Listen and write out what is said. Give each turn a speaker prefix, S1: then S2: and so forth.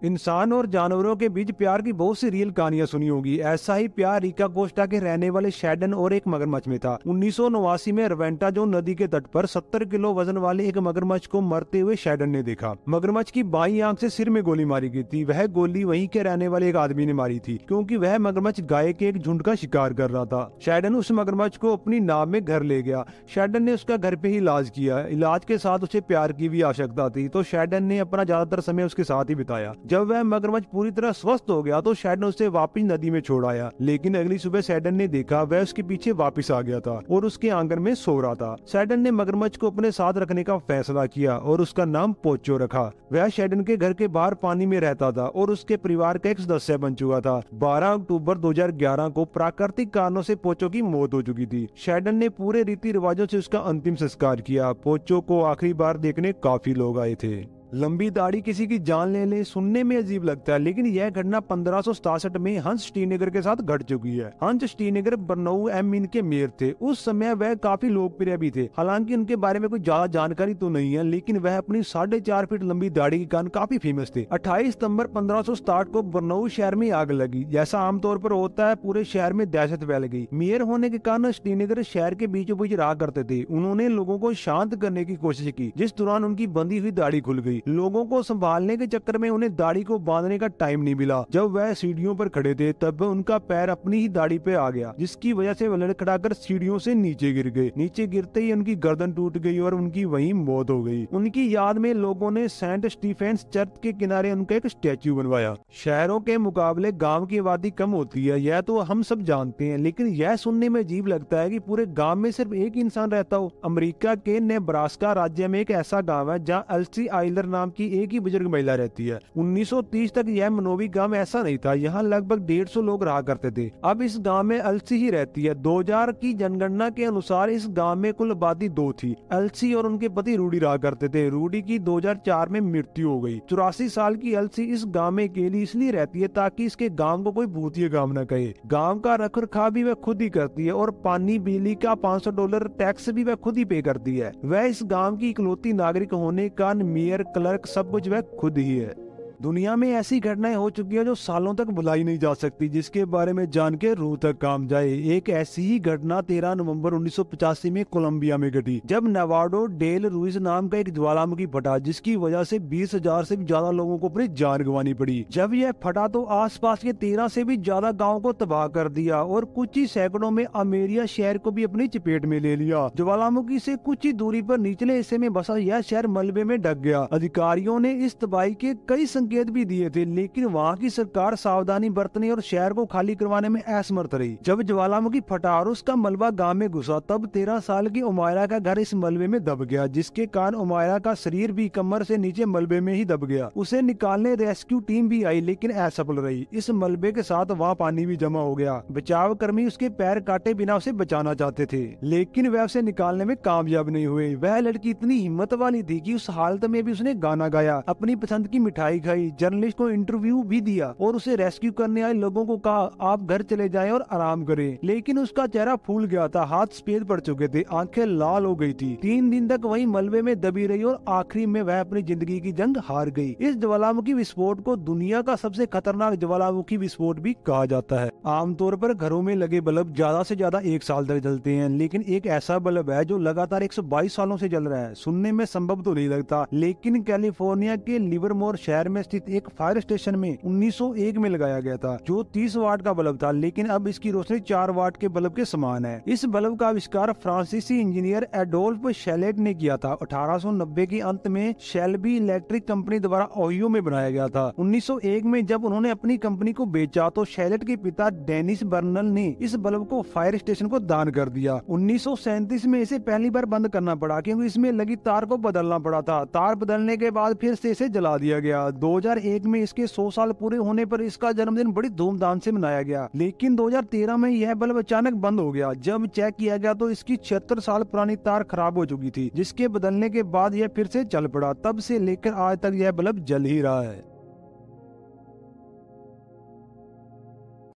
S1: इंसान और जानवरों के बीच प्यार की बहुत सी रियल कहानियां सुनी होगी। ऐसा ही प्यार रिका कोस्टा के रहने वाले शैडन और एक मगरमच्छ में था। 1989 में रवेंटाजो नदी के तट पर 70 किलो वजन वाले एक मगरमच्छ को मरते हुए शैडन ने देखा। मगरमच्छ की बाईं आंख से सिर में गोली मारी गई थी। वह गोली वहीं के रहने वाले एक आदमी ने मारी थी, क्योंकि वह मगरमच्छ गाय के एक झुंड का शिकार कर रहा था। शैडन उस मगरमच्छ को अपनी नाव में घर ले गया। शैडन ने उसका घर पे ही इलाज किया। इलाज के साथ उसे प्यार की भी आवश्यकता थी, तो शैडन ने अपना ज्यादातर समय उसके साथ ही बिताया। जब वह मगरमच्छ पूरी तरह स्वस्थ हो गया तो शैडन उसे वापस नदी में छोड़ आया। लेकिन अगली सुबह शैडन ने देखा वह उसके पीछे वापस आ गया था और उसके आंगन में सो रहा था। शैडन ने मगरमच्छ को अपने साथ रखने का फैसला किया और उसका नाम पोचो रखा। वह शैडन के घर के बाहर पानी में रहता था और उसके परिवार का एक सदस्य बन चुका था। 12 अक्टूबर 2011 को प्राकृतिक कारणों से पोचो की मौत हो चुकी थी। शैडन ने पूरे रीति रिवाजों से उसका अंतिम संस्कार किया। पोचो को आखिरी बार देखने काफी लोग आए थे। लंबी दाढ़ी किसी की जान ले ले सुनने में अजीब लगता है, लेकिन यह घटना 1567 में हंस स्टीनेगर के साथ घट चुकी है। हंस स्टीनेगर बर्नऊ एम मीन के मेयर थे। उस समय वह काफी लोकप्रिय भी थे। हालांकि उनके बारे में कोई ज्यादा जानकारी तो नहीं है, लेकिन वह अपनी 4.5 फीट लंबी दाढ़ी के कारण काफी फेमस थे। 28 सितंबर 1567 को बर्नऊ शहर में आग लगी। जैसा आमतौर पर होता है, पूरे शहर में दहशत फैल गई। मेयर होने के कारण स्टीनेगर शहर के बीचों बीच रहा करते थे। उन्होंने लोगों को शांत करने की कोशिश की, जिस दौरान उनकी बंधी हुई दाढ़ी खुल गई। लोगों को संभालने के चक्कर में उन्हें दाढ़ी को बांधने का टाइम नहीं मिला। जब वह सीढ़ियों पर खड़े थे तब उनका पैर अपनी ही दाढ़ी पे आ गया, जिसकी वजह से वह लड़खड़ाकर सीढ़ियों से नीचे गिर गए। नीचे गिरते ही उनकी गर्दन टूट गई और उनकी वहीं मौत हो गई। उनकी याद में लोगों ने सेंट स्टीफेंस चर्च के किनारे उनका एक स्टैच्यू बनवाया। शहरों के मुकाबले गाँव की आबादी कम होती है, यह तो हम सब जानते हैं, लेकिन यह सुनने में अजीब लगता है कि पूरे गाँव में सिर्फ एक इंसान रहता हो। अमेरिका के नेब्रास्का राज्य में एक ऐसा गाँव है जहाँ एल्सी आइलर नाम की एक ही बुजुर्ग महिला रहती है। 1930 तक यह मनोवी गांव ऐसा नहीं था। यहाँ लगभग 150 लोग रहा करते थे। अब इस गांव में एल्सी ही रहती है। 2000 की जनगणना के अनुसार इस गांव में कुल आबादी 2 थी। एल्सी और उनके पति रूडी रहा करते थे। रूडी की 2004 में मृत्यु हो गई। 84 साल की एल्सी इस गांव में अकेली इसलिए रहती है ताकि इसके गांव को कोई भूतिया गांव न कहे। गांव का रखरखाव भी वह खुद ही करती है और पानी बिजली का $500 टैक्स भी वह खुद ही पे करती है। वह इस गांव की इकलौती नागरिक होने का मेयर, क्लर्क सब कुछ वह खुद ही है। दुनिया में ऐसी घटनाएं हो चुकी है जो सालों तक भुलाई नहीं जा सकती, जिसके बारे में जान के रूह तक काम जाए। एक ऐसी ही घटना 13 नवंबर 1985 में कोलंबिया में घटी, जब नेवाडो डेल रुइस नाम का एक ज्वालामुखी फटा, जिसकी वजह से 20,000 से भी ज्यादा लोगों को अपनी जान गंवानी पड़ी। जब यह फटा तो आसपास के 13 से भी ज्यादा गाँव को तबाह कर दिया और कुछ ही सैकड़ों में अमेरिया शहर को भी अपनी चपेट में ले लिया। ज्वालामुखी से कुछ ही दूरी पर निचले हिस्से में बसा यह शहर मलबे में ढक गया। अधिकारियों ने इस तबाही के कई संकेत भी दिए थे, लेकिन वहाँ की सरकार सावधानी बरतने और शहर को खाली करवाने में असमर्थ रही। जब ज्वालामुखी फटा और उसका मलबा गांव में घुसा, तब 13 साल की उमायरा का घर इस मलबे में दब गया, जिसके कारण उमायरा का शरीर भी कमर से नीचे मलबे में ही दब गया। उसे निकालने रेस्क्यू टीम भी आई, लेकिन असफल रही। इस मलबे के साथ वहाँ पानी भी जमा हो गया। बचाव कर्मी उसके पैर काटे बिना उसे बचाना चाहते थे, लेकिन वह उसे निकालने में कामयाब नहीं हुए। वह लड़की इतनी हिम्मत वाली थी कि उस हालत में भी उसने गाना गाया, अपनी पसंद की मिठाई खाई, जर्नलिस्ट को इंटरव्यू भी दिया और उसे रेस्क्यू करने आए लोगों को कहा आप घर चले जाएं और आराम करें। लेकिन उसका चेहरा फूल गया था, हाथ सफेद पड़ चुके थे, आंखें लाल हो गई थी। 3 दिन तक वही मलबे में दबी रही और आखिरी में वह अपनी जिंदगी की जंग हार गई। इस ज्वालामुखी विस्फोट को दुनिया का सबसे खतरनाक ज्वालामुखी विस्फोट भी कहा जाता है। आमतौर पर घरों में लगे बल्ब ज्यादा से ज्यादा 1 साल तक जलते हैं, लेकिन एक ऐसा बल्ब है जो लगातार 122 सालों से जल रहा है। सुनने में संभव तो नहीं लगता, लेकिन कैलिफोर्निया के लिवरमोर शहर में स्थित एक फायर स्टेशन में 1901 में लगाया गया था, जो 30 वाट का बल्ब था, लेकिन अब इसकी रोशनी 4 वाट के बल्ब के समान है। इस बल्ब का आविष्कार फ्रांसीसी इंजीनियर एडोल्फ शेलेट ने किया था। 1890 के अंत में शेल्बी इलेक्ट्रिक कंपनी द्वारा ओहियो में बनाया गया था। 1901 में जब उन्होंने अपनी कंपनी को बेचा तो शेलेट के पिता डेनिस बर्नल ने इस बल्ब को फायर स्टेशन को दान कर दिया। 1937 में इसे पहली बार बंद करना पड़ा, क्योंकि इसमें लगी तार को बदलना पड़ा था। तार बदलने के बाद फिर से इसे जला दिया गया। 2001 में इसके 100 साल पूरे होने पर इसका जन्मदिन बड़ी धूमधाम से मनाया गया, लेकिन 2013 में यह बल्ब अचानक बंद हो गया। जब चेक किया गया तो इसकी 76 साल पुरानी तार खराब हो चुकी थी, जिसके बदलने के बाद यह फिर से चल पड़ा। तब से लेकर आज तक यह बल्ब जल ही रहा है।